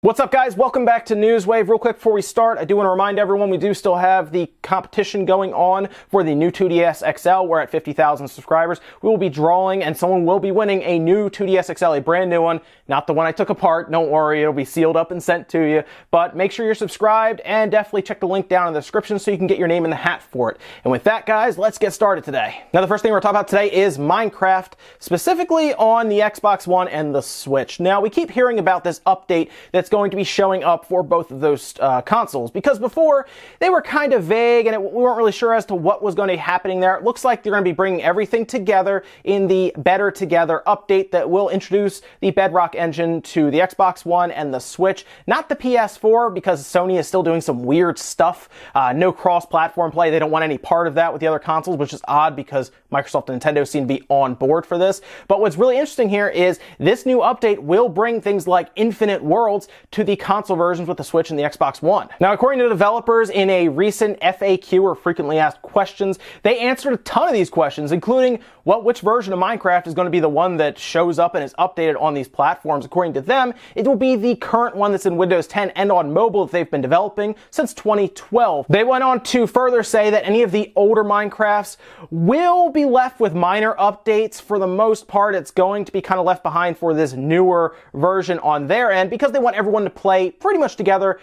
What's up, guys? Welcome back to Newswave. Real quick before we start, I do want to remind everyone we do still have the competition going on for the new 2DS XL. We're at 50,000 subscribers. We will be drawing and someone will be winning a new 2DS XL, a brand new one, not the one I took apart. Don't worry, it'll be sealed up and sent to you. But make sure you're subscribed and definitely check the link down in the description so you can get your name in the hat for it. And with that, guys, let's get started today. Now, the first thing we're talking about today is Minecraft, specifically on the Xbox One and the Switch. Now, we keep hearing about this update that's going to be showing up for both of those consoles, because before they were kind of vague and we weren't really sure as to what was going to be happening there. It looks like they're going to be bringing everything together in the Better Together update that will introduce the Bedrock engine to the Xbox One and the Switch, not the PS4, because Sony is still doing some weird stuff. No cross-platform play. They don't want any part of that with the other consoles, which is odd because Microsoft and Nintendo seem to be on board for this. But what's really interesting here is this new update will bring things like infinite worlds to the console versions with the Switch and the Xbox One. Now, according to developers in a recent FAQ, or frequently asked questions, they answered a ton of these questions, including which version of Minecraft is going to be the one that shows up and is updated on these platforms. According to them, it will be the current one that's in Windows 10 and on mobile that they've been developing since 2012. They went on to further say that any of the older Minecrafts will be left with minor updates. For the most part, it's going to be kind of left behind for this newer version on their end, because they want everyone to play pretty much together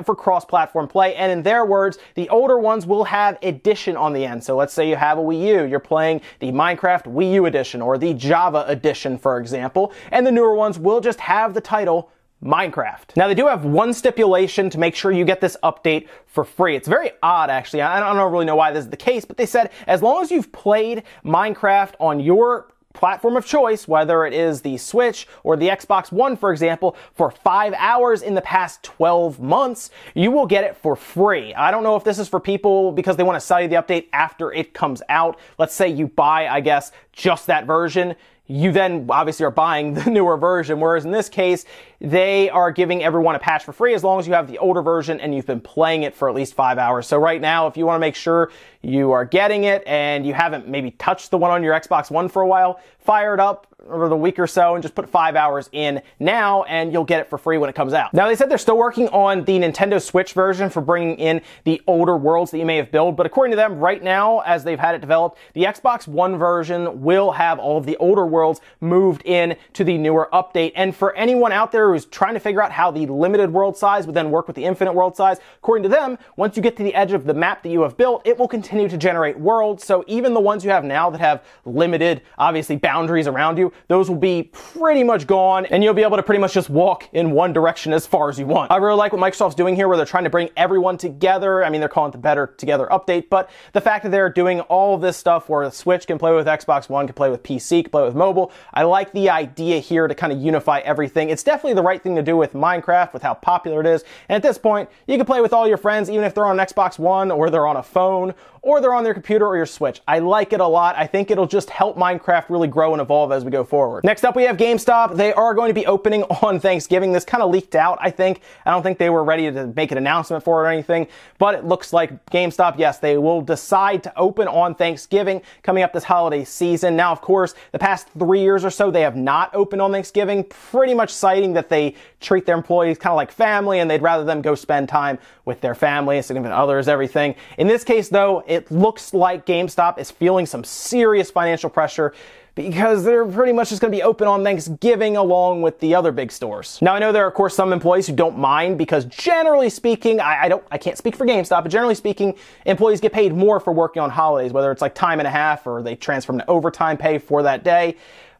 for cross-platform play. And in their words, the older ones will have edition on the end. So let's say you have a Wii U, you're playing the Minecraft Wii U edition or the Java edition, for example, and the newer ones will just have the title Minecraft. Now, they do have one stipulation to make sure you get this update for free. It's very odd, actually. I don't really know why this is the case, but they said as long as you've played Minecraft on your platform of choice, whether it is the Switch or the Xbox One, for example, for 5 hours in the past 12 months, you will get it for free. I don't know if this is for people because they want to sell you the update after it comes out. Let's say you buy, I guess, just that version. You then obviously are buying the newer version, whereas in this case, they are giving everyone a patch for free as long as you have the older version and you've been playing it for at least 5 hours. So right now, if you want to make sure you are getting it and you haven't maybe touched the one on your Xbox One for a while, fire it up over the week or so and just put 5 hours in now and you'll get it for free when it comes out. Now, they said they're still working on the Nintendo Switch version for bringing in the older worlds that you may have built, but according to them right now, as they've had it developed, the Xbox One version will have all of the older worlds moved in to the newer update. And for anyone out there who's trying to figure out how the limited world size would then work with the infinite world size, according to them, once you get to the edge of the map that you have built, it will continue to generate worlds. So even the ones you have now that have limited, obviously, boundaries around you, those will be pretty much gone, and you'll be able to pretty much just walk in one direction as far as you want. I really like what Microsoft's doing here, where they're trying to bring everyone together. I mean, they're calling it the Better Together update, but the fact that they're doing all of this stuff where the Switch can play with Xbox One, can play with PC, can play with mobile, I like the idea here to kind of unify everything. It's definitely the right thing to do with Minecraft, with how popular it is, and at this point, you can play with all your friends, even if they're on an Xbox One, or they're on a phone, or they're on their computer or your Switch. I like it a lot. I think it'll just help Minecraft really grow and evolve as we go forward. Next up, we have GameStop. They are going to be opening on Thanksgiving. This kind of leaked out, I think. I don't think they were ready to make an announcement for it or anything, but it looks like GameStop, yes, they will decide to open on Thanksgiving coming up this holiday season. Now, of course, the past 3 years or so, they have not opened on Thanksgiving, pretty much citing that they treat their employees kind of like family and they'd rather them go spend time with their family, significant others, everything. In this case, though, it looks like GameStop is feeling some serious financial pressure because they're pretty much just going to be open on Thanksgiving along with the other big stores. Now, I know there are, of course, some employees who don't mind because generally speaking, I can't speak for GameStop, but generally speaking, employees get paid more for working on holidays, whether it's like time and a half or they transfer them to overtime pay for that day.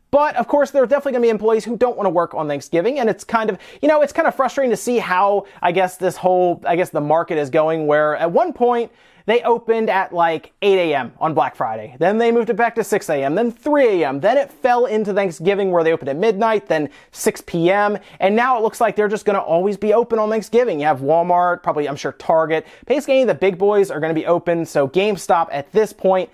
But, of course, there are definitely going to be employees who don't want to work on Thanksgiving, and it's kind of, it's kind of frustrating to see how, the market is going, where at one point, they opened at like 8 a.m. on Black Friday. Then they moved it back to 6 a.m., then 3 a.m. Then it fell into Thanksgiving where they opened at midnight, then 6 p.m. And now it looks like they're just going to always be open on Thanksgiving. You have Walmart, probably, I'm sure, Target. Basically, any of the big boys are going to be open. So GameStop at this point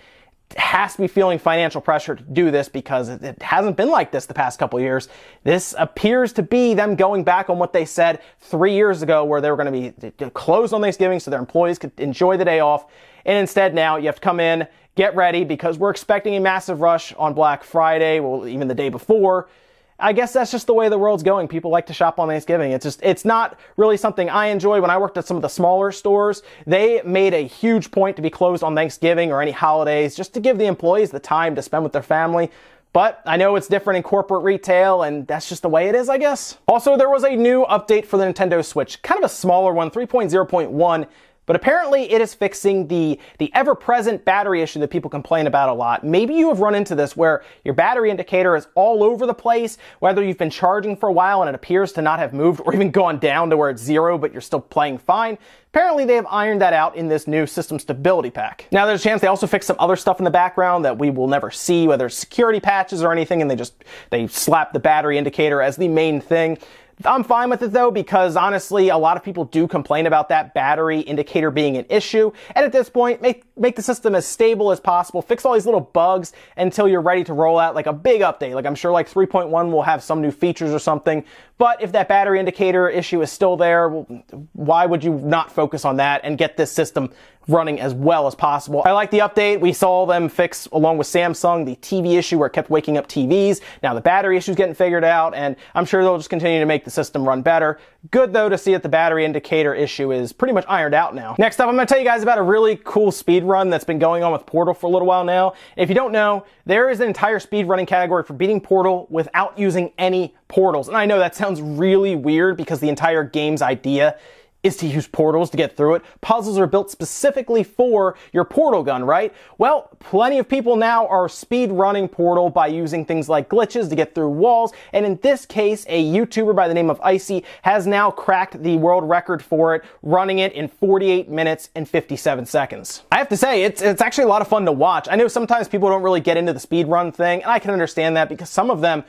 has to be feeling financial pressure to do this because it hasn't been like this the past couple of years. This appears to be them going back on what they said 3 years ago, where they were going to be closed on Thanksgiving so their employees could enjoy the day off. And instead now you have to come in, get ready, because we're expecting a massive rush on Black Friday, well, even the day before. I guess that's just the way the world's going. People like to shop on Thanksgiving. It's not really something I enjoy. When I worked at some of the smaller stores, they made a huge point to be closed on Thanksgiving or any holidays just to give the employees the time to spend with their family. But I know it's different in corporate retail, and that's just the way it is, I guess. Also, there was a new update for the Nintendo Switch, kind of a smaller one, 3.0.1. But apparently it is fixing the ever-present battery issue that people complain about a lot. Maybe you have run into this where your battery indicator is all over the place, whether you've been charging for a while and it appears to not have moved or even gone down to where it's 0, but you're still playing fine. Apparently they have ironed that out in this new system stability pack. Now there's a chance they also fix some other stuff in the background that we will never see, whether it's security patches or anything, and they slap the battery indicator as the main thing. I'm fine with it though, because honestly, a lot of people do complain about that battery indicator being an issue. And at this point, make the system as stable as possible. Fix all these little bugs until you're ready to roll out like a big update. Like I'm sure like 3.1 will have some new features or something. But if that battery indicator issue is still there, well, why would you not focus on that and get this system running as well as possible? I like the update. We saw them fix, along with Samsung, the TV issue where it kept waking up TVs. Now the battery issue is getting figured out, and I'm sure they'll just continue to make the system run better. Good, though, to see that the battery indicator issue is pretty much ironed out now. Next up, I'm going to tell you guys about a really cool speed run that's been going on with Portal for a little while now. If you don't know, there is an entire speed running category for beating Portal without using any portals. And I know that sounds really weird because the entire game's idea is to use portals to get through it. Puzzles are built specifically for your portal gun, right? Well, plenty of people now are speed running Portal by using things like glitches to get through walls, and in this case, a YouTuber by the name of Icy has now cracked the world record for it, running it in 48 minutes and 57 seconds. I have to say, it's actually a lot of fun to watch. I know sometimes people don't really get into the speed run thing, and I can understand that because some of them,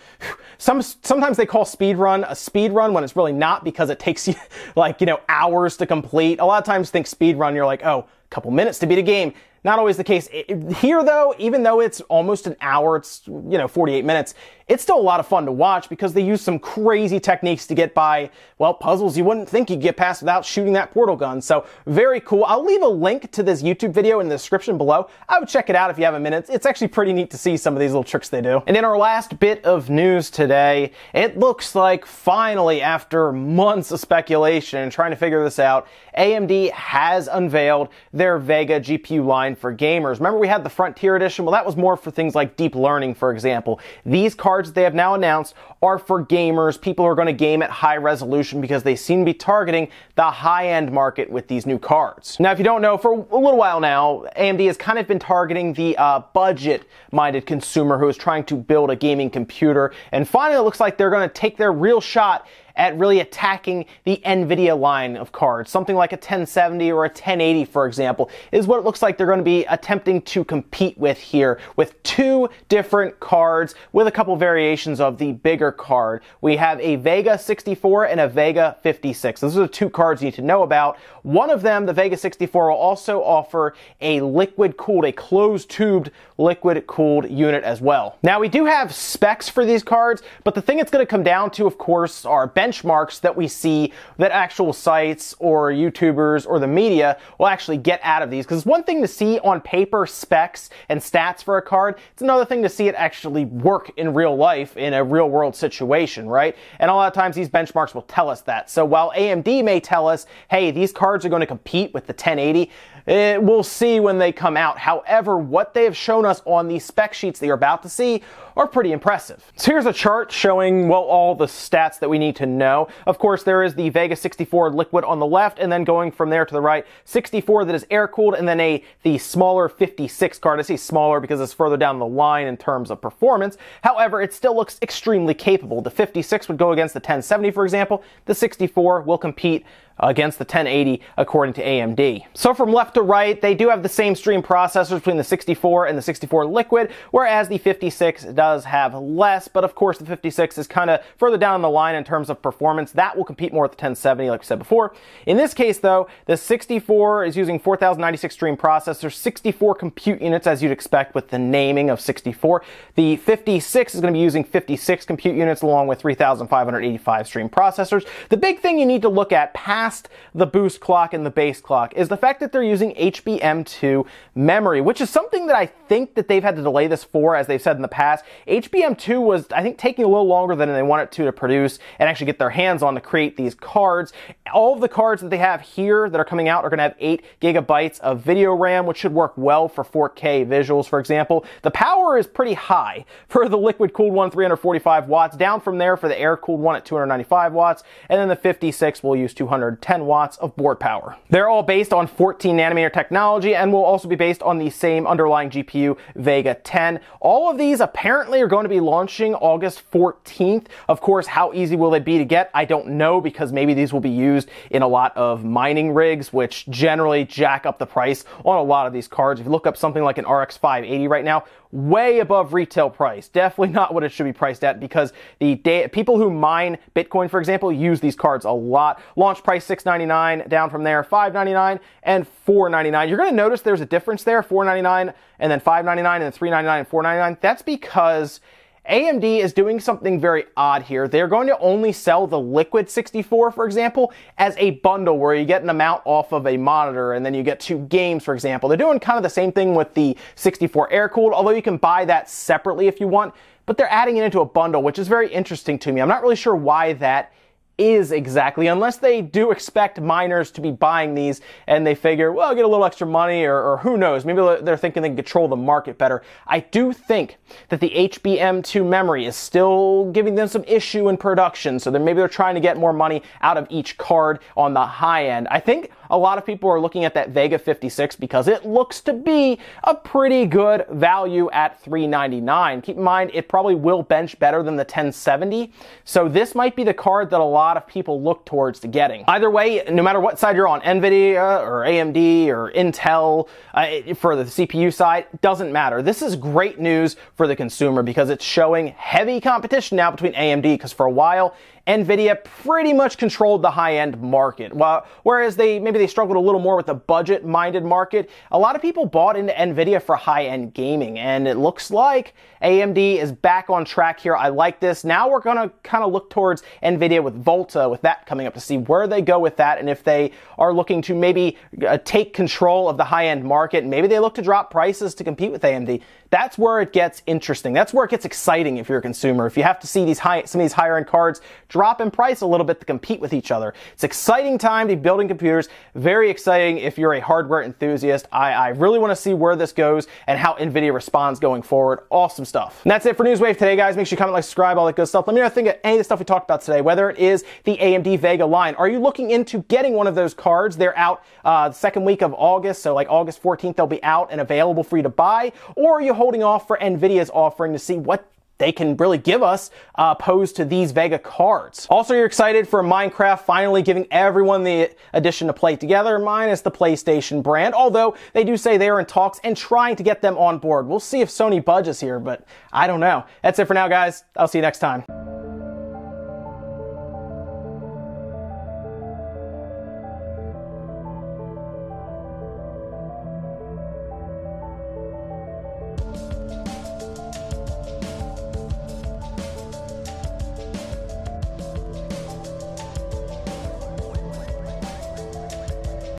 sometimes they call speed run a speed run when it's really not, because it takes you like, hours to complete. A lot of times think speed run, you're like, oh, a couple minutes to beat a game. Not always the case. Here though, even though it's almost an hour, it's 48 minutes, it's still a lot of fun to watch because they use some crazy techniques to get by, well, puzzles you wouldn't think you'd get past without shooting that portal gun. So very cool. I'll leave a link to this YouTube video in the description below. I would check it out if you have a minute. It's actually pretty neat to see some of these little tricks they do. And in our last bit of news today, it looks like finally, after months of speculation and trying to figure this out, AMD has unveiled their Vega GPU line for gamers. Remember we had the Frontier Edition? Well, that was more for things like deep learning, for example. These cards that they have now announced are for gamers, people who are going to game at high resolution, because they seem to be targeting the high-end market with these new cards. Now, if you don't know, for a little while now, AMD has kind of been targeting the budget-minded consumer who is trying to build a gaming computer, and finally it looks like they're going to take their real shot at really attacking the NVIDIA line of cards. Something like a 1070 or a 1080, for example, is what it looks like they're going to be attempting to compete with here, with two different cards with a couple variations of the bigger card. We have a Vega 64 and a Vega 56. Those are the two cards you need to know about. One of them, the Vega 64, will also offer a liquid-cooled, a closed-tubed liquid-cooled unit as well. Now, we do have specs for these cards, but the thing it's going to come down to, of course, are benchmarks that we see that actual sites or YouTubers or the media will actually get out of these. Because it's one thing to see on paper specs and stats for a card, it's another thing to see it actually work in real life in a real world situation, right? And a lot of times these benchmarks will tell us that. So while AMD may tell us, hey, these cards are going to compete with the 1080, we'll see when they come out. However, what they have shown us on these spec sheets that you're about to see are pretty impressive. So here's a chart showing, well, all the stats that we need to know. Of course, there is the Vega 64 liquid on the left, and then going from there to the right, 64 that is air-cooled, and then the smaller 56 card. I say smaller because it's further down the line in terms of performance. However, it still looks extremely capable. The 56 would go against the 1070, for example. The 64 will compete against the 1080 according to AMD. So from left to right, they do have the same stream processors between the 64 and the 64 liquid, whereas the 56 does have less, but of course the 56 is kind of further down the line in terms of performance. That will compete more with the 1070, like we said before. In this case, though, the 64 is using 4096 stream processor, 64 compute units, as you'd expect with the naming of 64. The 56 is going to be using 56 compute units along with 3585 stream processors. The big thing you need to look at past the boost clock and the base clock is the fact that they're using HBM2 memory, which is something that I think that they've had to delay this for, as they've said in the past. HBM2 was, I think, taking a little longer than they wanted to produce and actually get their hands on to create these cards. All of the cards that they have here that are coming out are going to have 8 gigabytes of video RAM, which should work well for 4K visuals, for example. The power is pretty high for the liquid-cooled one, 345 watts, down from there for the air-cooled one at 295 watts, and then the 56 will use 210 watts of board power. They're all based on 14 nanometer technology and will also be based on the same underlying GPU, Vega 10. All of these apparently are going to be launching August 14th. Of course, how easy will they be to get? I don't know, because maybe these will be used in a lot of mining rigs, which generally jack up the price on a lot of these cards. If you look up something like an RX 580 right now, way above retail price. Definitely not what it should be priced at, because the people who mine Bitcoin, for example, use these cards a lot. Launch price $699, down from there $599 and $499. You're going to notice there's a difference there, $499 and then $599 and then $399 and $499. That's because AMD is doing something very odd here. They're going to only sell the liquid 64, for example, as a bundle where you get an amount off of a monitor and then you get 2 games, for example. They're doing kind of the same thing with the 64 air-cooled, although you can buy that separately if you want, but they're adding it into a bundle, which is very interesting to me. I'm not really sure why that is exactly, unless they do expect miners to be buying these and they figure, well, I'll get a little extra money, or who knows, maybe they're thinking they can control the market better. I do think that the HBM2 memory is still giving them some issue in production, so maybe they're trying to get more money out of each card on the high end. I think a lot of people are looking at that Vega 56 because it looks to be a pretty good value at $399. Keep in mind, it probably will bench better than the 1070, so this might be the card that a lot of people look towards to getting. Either way, no matter what side you're on, NVIDIA or AMD or Intel, for the CPU side, doesn't matter. This is great news for the consumer because it's showing heavy competition now between AMD, because for a while, NVIDIA pretty much controlled the high-end market. Whereas maybe they struggled a little more with the budget-minded market, a lot of people bought into NVIDIA for high-end gaming, and it looks like AMD is back on track here. I like this. Now we're going to kind of look towards NVIDIA with Volta, with that coming up, to see where they go with that, and if they are looking to maybe take control of the high-end market, maybe they look to drop prices to compete with AMD. That's where it gets interesting. That's where it gets exciting if you're a consumer. If you have to see some of these higher-end cards drop in price a little bit to compete with each other. It's an exciting time to be building computers. Very exciting if you're a hardware enthusiast. I really want to see where this goes and how NVIDIA responds going forward. Awesome stuff. And that's it for Newswave today, guys. Make sure you comment, like, subscribe, all that good stuff. Let me know what you think of any of the stuff we talked about today, whether it is the AMD Vega line. Are you looking into getting one of those cards? They're out the second week of August, so like August 14th, they'll be out and available for you to buy. Or are you holding off for NVIDIA's offering to see what they can really give us opposed to these Vega cards? Also, you're excited for Minecraft finally giving everyone the addition to play together, minus the PlayStation brand, although they do say they are in talks and trying to get them on board. We'll see if Sony budges here, but I don't know. That's it for now, guys. I'll see you next time.